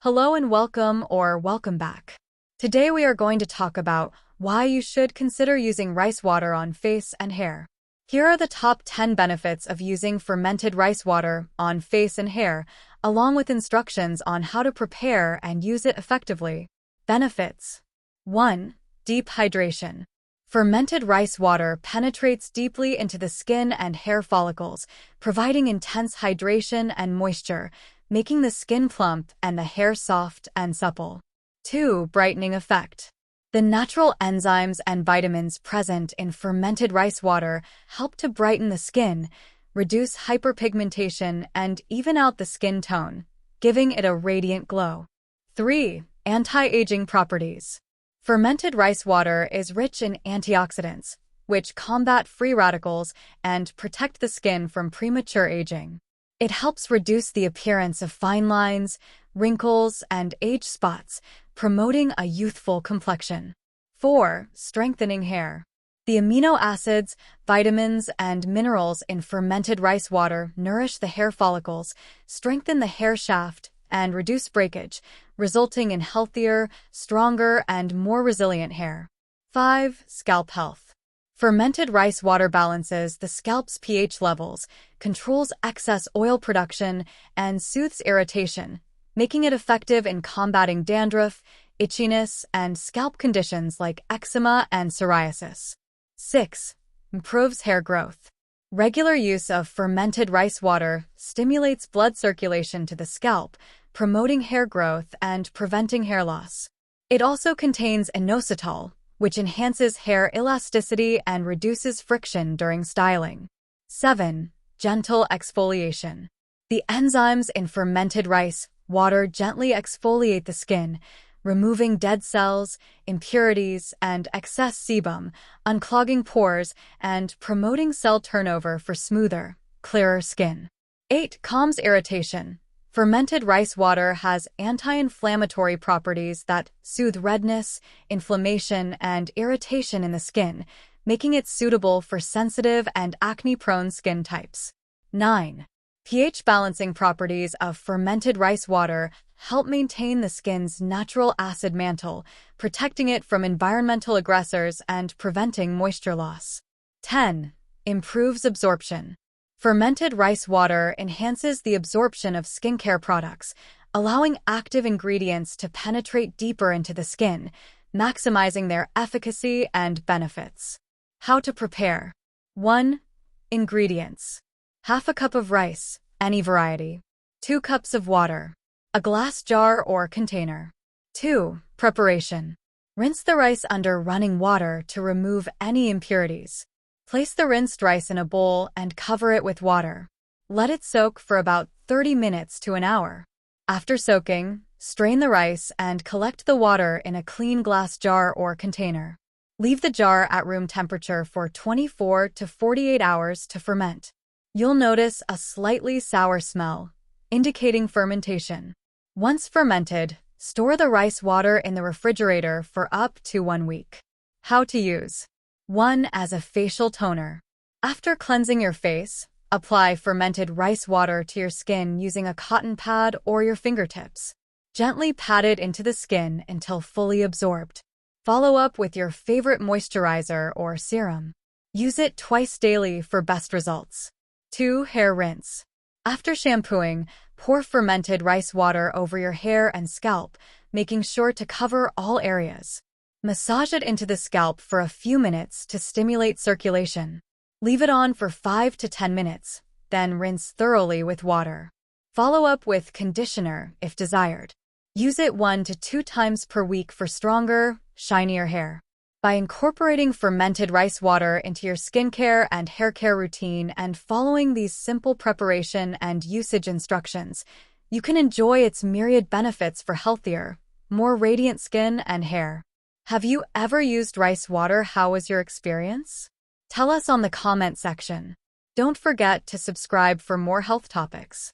Hello and welcome back. Today we are going to talk about why you should consider using rice water on face and hair. Here are the top 10 benefits of using fermented rice water on face and hair, along with instructions on how to prepare and use it effectively. Benefits. 1. Deep hydration. Fermented rice water penetrates deeply into the skin and hair follicles, providing intense hydration and moisture, making the skin plump and the hair soft and supple. 2. Brightening effect. The natural enzymes and vitamins present in fermented rice water help to brighten the skin, reduce hyperpigmentation, and even out the skin tone, giving it a radiant glow. 3. Anti-aging properties. Fermented rice water is rich in antioxidants, which combat free radicals and protect the skin from premature aging. It helps reduce the appearance of fine lines, wrinkles, and age spots, promoting a youthful complexion. 4. Strengthening hair. The amino acids, vitamins, and minerals in fermented rice water nourish the hair follicles, strengthen the hair shaft, and reduce breakage, resulting in healthier, stronger, and more resilient hair. 5. Scalp health. Fermented rice water balances the scalp's pH levels, controls excess oil production, and soothes irritation, making it effective in combating dandruff, itchiness, and scalp conditions like eczema and psoriasis. 6. Improves hair growth. Regular use of fermented rice water stimulates blood circulation to the scalp, promoting hair growth and preventing hair loss. It also contains inositol, which enhances hair elasticity and reduces friction during styling. 7. Gentle exfoliation. The enzymes in fermented rice water gently exfoliate the skin, removing dead cells, impurities, and excess sebum, unclogging pores, and promoting cell turnover for smoother, clearer skin. 8. Calms irritation. Fermented rice water has anti-inflammatory properties that soothe redness, inflammation, and irritation in the skin, making it suitable for sensitive and acne-prone skin types. 9. pH balancing properties of fermented rice water help maintain the skin's natural acid mantle, protecting it from environmental aggressors and preventing moisture loss. 10. Improves absorption. Fermented rice water enhances the absorption of skincare products, allowing active ingredients to penetrate deeper into the skin, maximizing their efficacy and benefits. How to prepare. 1. Ingredients. Half a cup of rice, any variety. 2 cups of water. A glass jar or container. 2. Preparation. Rinse the rice under running water to remove any impurities. Place the rinsed rice in a bowl and cover it with water. Let it soak for about 30 minutes to an hour. After soaking, strain the rice and collect the water in a clean glass jar or container. Leave the jar at room temperature for 24 to 48 hours to ferment. You'll notice a slightly sour smell, indicating fermentation. Once fermented, store the rice water in the refrigerator for up to 1 week. How to use. 1. As a facial toner. After cleansing your face, apply fermented rice water to your skin using a cotton pad or your fingertips. Gently pat it into the skin until fully absorbed. Follow up with your favorite moisturizer or serum. Use it twice daily for best results. 2. Hair rinse. After shampooing, pour fermented rice water over your hair and scalp, making sure to cover all areas. Massage it into the scalp for a few minutes to stimulate circulation. Leave it on for 5 to 10 minutes, then rinse thoroughly with water. Follow up with conditioner if desired. Use it 1 to 2 times per week for stronger, shinier hair. By incorporating fermented rice water into your skincare and hair care routine and following these simple preparation and usage instructions, you can enjoy its myriad benefits for healthier, more radiant skin and hair. Have you ever used rice water? How was your experience? Tell us on the comment section. Don't forget to subscribe for more health topics.